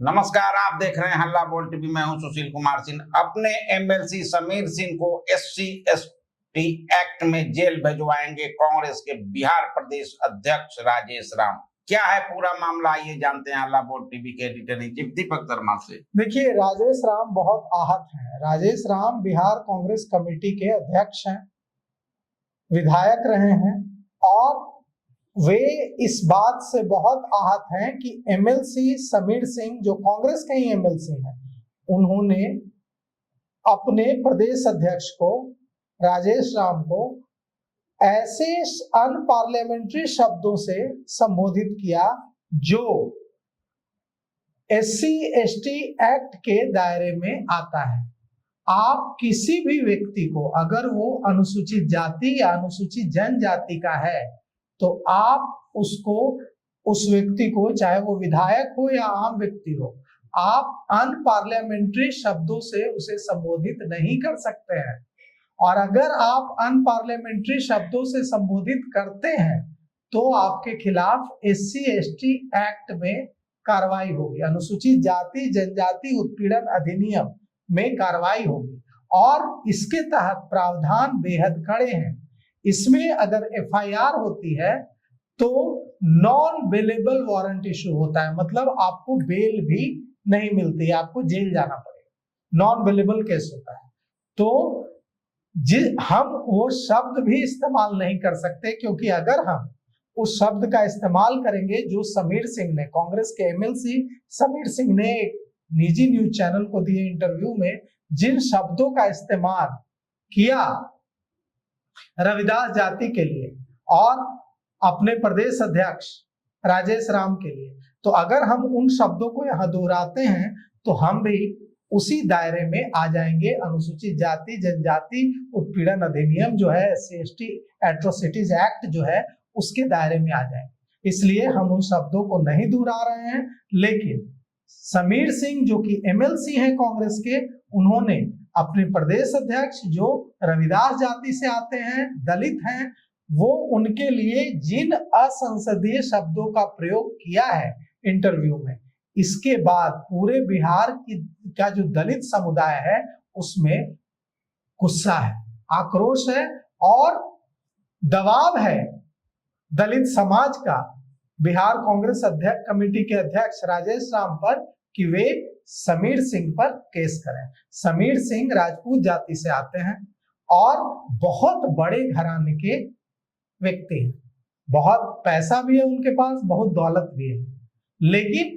नमस्कार, आप देख रहे हैं हल्ला बोल टीवी। मैं हूं सुशील कुमार सिंह। अपने एमएलसी समीर सिंह को SC/ST एक्ट में जेल भिजवाएंगे कांग्रेस के बिहार प्रदेश अध्यक्ष राजेश राम। क्या है पूरा मामला, आइए जानते हैं हल्ला बोल टीवी के editor in chief Deepak Sharma से। देखिए, राजेश राम बहुत आहत हैं। राजेश राम बिहार कांग्रेस कमेटी के अध्यक्ष हैं, विधायक रहे हैं और वे इस बात से बहुत आहत हैं कि एमएलसी समीर सिंह, जो कांग्रेस के ही एमएलसी हैं, उन्होंने अपने प्रदेश अध्यक्ष को राजेश राम को ऐसे अनपार्लियामेंट्री शब्दों से संबोधित किया जो SC/ST एक्ट के दायरे में आता है। आप किसी भी व्यक्ति को, अगर वो अनुसूचित जाति या अनुसूचित जनजाति का है, तो आप उसको, उस व्यक्ति को, चाहे वो विधायक हो या आम व्यक्ति हो, आप अनपार्लियामेंट्री शब्दों से उसे संबोधित नहीं कर सकते हैं। और अगर आप अनपार्लियामेंट्री शब्दों से संबोधित करते हैं तो आपके खिलाफ SC/ST एक्ट में कार्रवाई होगी, अनुसूचित जाति जनजाति उत्पीड़न अधिनियम में कार्रवाई होगी। और इसके तहत प्रावधान बेहद कड़े हैं। इसमें अगर FIR होती है तो नॉन बेलेबल वारंट इशू होता है, मतलब आपको बेल भी नहीं मिलती है, आपको जेल जाना पड़ेगा, नॉन बेलेबल केस होता है। तो हम वो शब्द भी इस्तेमाल नहीं कर सकते, क्योंकि अगर हम उस शब्द का इस्तेमाल करेंगे जो समीर सिंह ने, कांग्रेस के MLC समीर सिंह ने एक निजी न्यूज चैनल को दिए इंटरव्यू में जिन शब्दों का इस्तेमाल किया रविदास जाति के लिए और अपने प्रदेश अध्यक्ष राजेश राम के लिए, तो अगर हम उन शब्दों को यहाँ दोहराते हैं तो हम भी उसी दायरे में आ जाएंगे। अनुसूचित जाति जनजाति उत्पीड़न अधिनियम जो है, SC/ST एट्रोसिटीज एक्ट जो है, उसके दायरे में आ जाएंगे। इसलिए हम उन शब्दों को नहीं दोहरा रहे हैं। लेकिन समीर सिंह जो कि MLC हैं कांग्रेस के, उन्होंने अपने प्रदेश अध्यक्ष जो रविदास जाति से आते हैं, दलित हैं, वो उनके लिए जिन असंसदीय शब्दों का प्रयोग किया है इंटरव्यू में, इसके बाद पूरे बिहार का जो दलित समुदाय है उसमें गुस्सा है, आक्रोश है और दबाव है दलित समाज का बिहार कांग्रेस अध्यक्ष कमेटी के अध्यक्ष राजेश राम पर कि वे समीर सिंह पर केस करें। समीर सिंह राजपूत जाति से आते हैं और बहुत बड़े घराने के व्यक्ति हैं, बहुत पैसा भी है उनके पास, बहुत दौलत भी है। लेकिन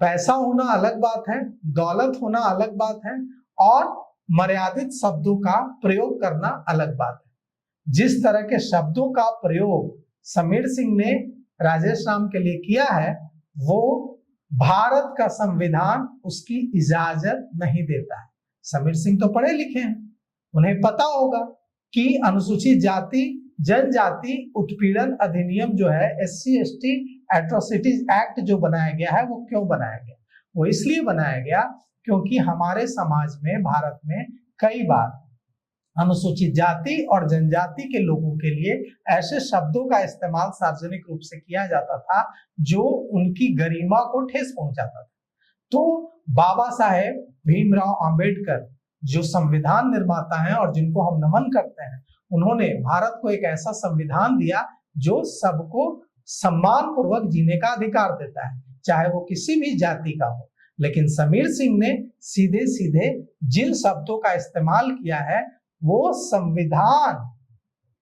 पैसा होना अलग बात है, दौलत होना अलग बात है और मर्यादित शब्दों का प्रयोग करना अलग बात है। जिस तरह के शब्दों का प्रयोग समीर सिंह ने राजेश राम के लिए किया है, वो भारत का संविधान उसकी इजाजत नहीं देता है। समीर सिंह तो पढ़े लिखे हैं, उन्हें पता होगा कि अनुसूचित जाति जनजाति उत्पीड़न अधिनियम जो है, SC/ST एट्रोसिटीज एक्ट जो बनाया गया है, वो क्यों बनाया गया? वो इसलिए बनाया गया क्योंकि हमारे समाज में, भारत में कई बार अनुसूचित जाति और जनजाति के लोगों के लिए ऐसे शब्दों का इस्तेमाल सार्वजनिक रूप से किया जाता था जो उनकी गरिमा को ठेस पहुंचाता था। तो बाबा साहेब भीमराव अंबेडकर जो संविधान निर्माता हैं और जिनको हम नमन करते हैं, उन्होंने भारत को एक ऐसा संविधान दिया जो सबको सम्मान पूर्वक जीने का अधिकार देता है, चाहे वो किसी भी जाति का हो। लेकिन समीर सिंह ने सीधे सीधे जिन शब्दों का इस्तेमाल किया है वो संविधान,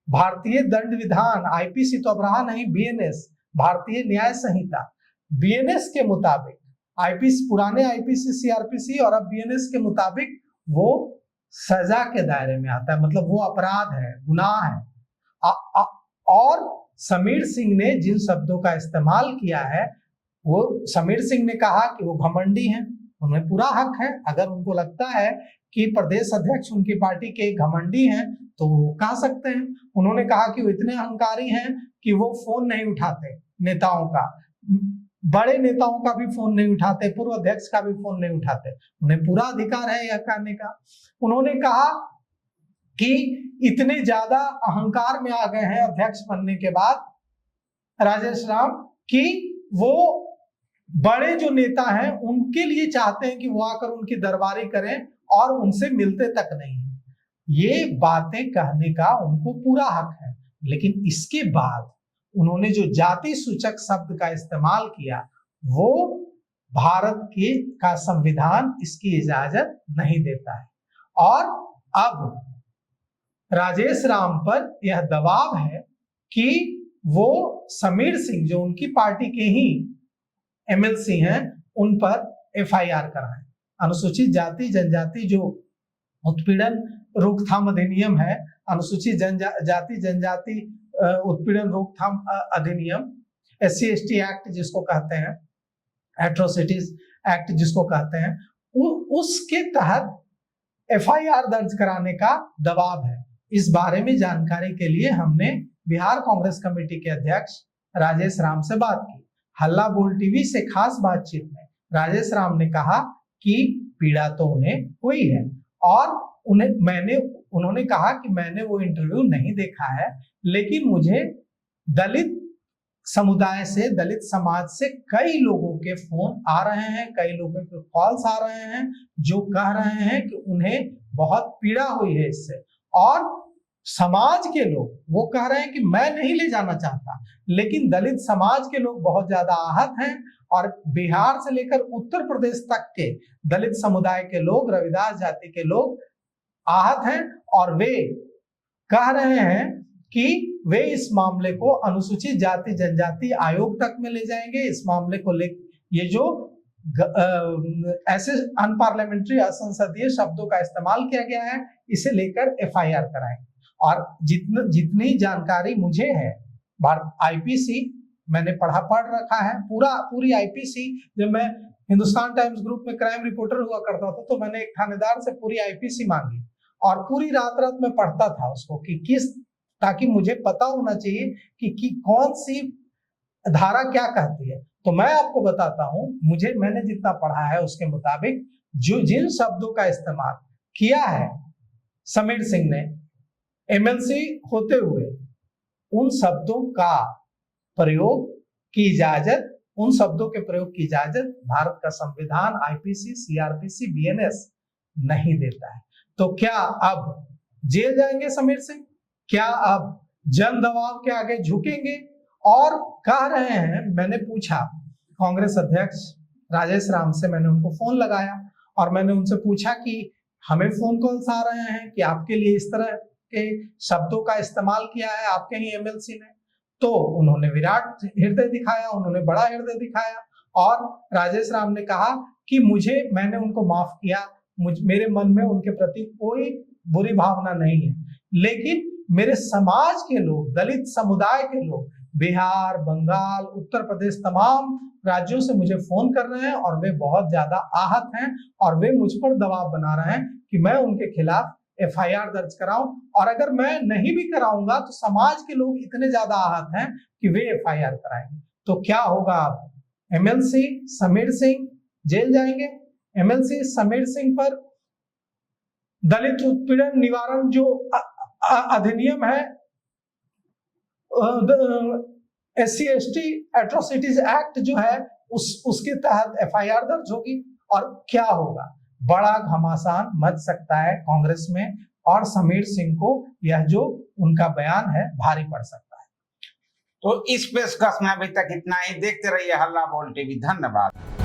भारतीय दंड विधान, IPC तो अब रहा नहीं, BNS, भारतीय न्याय संहिता, BNS के मुताबिक, IPC पुराने IPC CRPC और अब BNS के मुताबिक वो सजा के दायरे में आता है, मतलब वो अपराध है, गुनाह है। और समीर सिंह ने जिन शब्दों का इस्तेमाल किया है, वो समीर सिंह ने कहा कि वो घमंडी हैं, उन्हें पूरा हक है। अगर उनको लगता है कि प्रदेश अध्यक्ष उनकी पार्टी के घमंडी हैं तो वो कह सकते हैं। उन्होंने कहा कि वो इतने अहंकारी हैं कि वो फोन नहीं उठाते नेताओं का, बड़े नेताओं का भी फोन नहीं उठाते, पूर्व अध्यक्ष का भी फोन नहीं उठाते, उन्हें पूरा अधिकार है यह कहने का। उन्होंने कहा कि इतने ज्यादा अहंकार में आ गए हैं अध्यक्ष बनने के बाद राजेश राम कि वो बड़े जो नेता हैं उनके लिए चाहते हैं कि वो आकर उनकी दरबारी करें और उनसे मिलते तक नहीं है। ये बातें कहने का उनको पूरा हक है, लेकिन इसके बाद उन्होंने जो जाति सूचक शब्द का इस्तेमाल किया वो भारत के का संविधान इसकी इजाजत नहीं देता है। और अब राजेश राम पर यह दबाव है कि वो समीर सिंह जो उनकी पार्टी के ही एमएलसी हैं उन पर एफआईआर कराएं। अनुसूचित जाति जनजाति जो उत्पीड़न रोकथाम अधिनियम है, अनुसूचित जाति जनजाति उत्पीड़न रोकथाम अधिनियम, SC/ST एक्ट जिसको कहते हैं, एट्रोसिटीज एक्ट जिसको कहते हैं, उसके तहत एफआईआर दर्ज कराने का दबाव है। इस बारे में जानकारी के लिए हमने बिहार कांग्रेस कमेटी के अध्यक्ष राजेश राम से बात की। हल्ला बोल टीवी से खास बातचीत में राजेश राम ने कहा कि पीड़ा तो उन्हें हुई है और उन्होंने कहा कि मैंने वो इंटरव्यू नहीं देखा है, लेकिन मुझे दलित समुदाय से, दलित समाज से कई लोगों के फोन आ रहे हैं, कई लोगों के कॉल्स आ रहे हैं जो कह रहे हैं कि उन्हें बहुत पीड़ा हुई है इससे। और समाज के लोग वो कह रहे हैं कि मैं नहीं ले जाना चाहता, लेकिन दलित समाज के लोग बहुत ज्यादा आहत हैं और बिहार से लेकर उत्तर प्रदेश तक के दलित समुदाय के लोग, रविदास जाति के लोग आहत हैं और वे कह रहे हैं कि वे इस मामले को अनुसूचित जाति जनजाति आयोग तक में ले जाएंगे। इस मामले को ले ये जो ऐसे अनपार्लियामेंट्री असंसदीय शब्दों का इस्तेमाल किया गया है इसे लेकर एफआईआर कराएंगे। और जितनी जानकारी मुझे है, आईपीसी मैंने पढ़ रखा है, पूरी आईपीसी। जब मैं हिंदुस्तान टाइम्स ग्रुप में क्राइम रिपोर्टर हुआ करता था तो मैंने एक थानेदार से पूरी आईपीसी मांगी और पूरी रात में पढ़ता था उसको कि ताकि मुझे पता होना चाहिए कि कौन सी धारा क्या कहती है। तो मैं आपको बताता हूं, मैंने जितना पढ़ा है उसके मुताबिक जिन शब्दों का इस्तेमाल किया है समीर सिंह ने एमएलसी होते हुए, उन शब्दों का प्रयोग की इजाजत, उन शब्दों के प्रयोग की इजाजत भारत का संविधान, आईपीसी, सीआरपीसी, बीएनएस नहीं देता है। तो क्या अब जेल जाएंगे समीर सिंह? क्या अब जन दबाव के आगे झुकेंगे? और कह रहे हैं, मैंने पूछा कांग्रेस अध्यक्ष राजेश राम से, मैंने उनको फोन लगाया और मैंने उनसे पूछा कि हमें फोन कॉल्स आ रहे हैं कि आपके लिए इस तरह के शब्दों का इस्तेमाल किया है आपके ही एमएलसी ने। तो उन्होंने विराट हृदय दिखाया, उन्होंने बड़ा हृदय दिखाया और राजेश राम ने कहा कि मैंने उनको माफ किया, मेरे मन में उनके प्रति कोई बुरी भावना नहीं है, लेकिन मेरे समाज के लोग, दलित समुदाय के लोग बिहार, बंगाल, उत्तर प्रदेश, तमाम राज्यों से मुझे फोन कर रहे हैं और वे बहुत ज्यादा आहत हैं और वे मुझ पर दबाव बना रहे हैं कि मैं उनके खिलाफ एफआईआर दर्ज कराऊं, और अगर मैं नहीं भी कराऊंगा तो समाज के लोग इतने ज्यादा आहत हैं कि वे एफआईआर कराएंगे। तो क्या होगा? एमएलसी समीर सिंह जेल जाएंगे। एमएलसी समीर सिंह पर दलित उत्पीड़न निवारण जो अधिनियम है, SC/ST एट्रोसिटीज एक्ट जो है उसके तहत एफआईआर दर्ज होगी। और क्या होगा? बड़ा घमासान मच सकता है कांग्रेस में और समीर सिंह को यह जो उनका बयान है भारी पड़ सकता है। तो इस पेशकश में अभी तक इतना ही। देखते रहिए हल्ला बोल टीवी। धन्यवाद।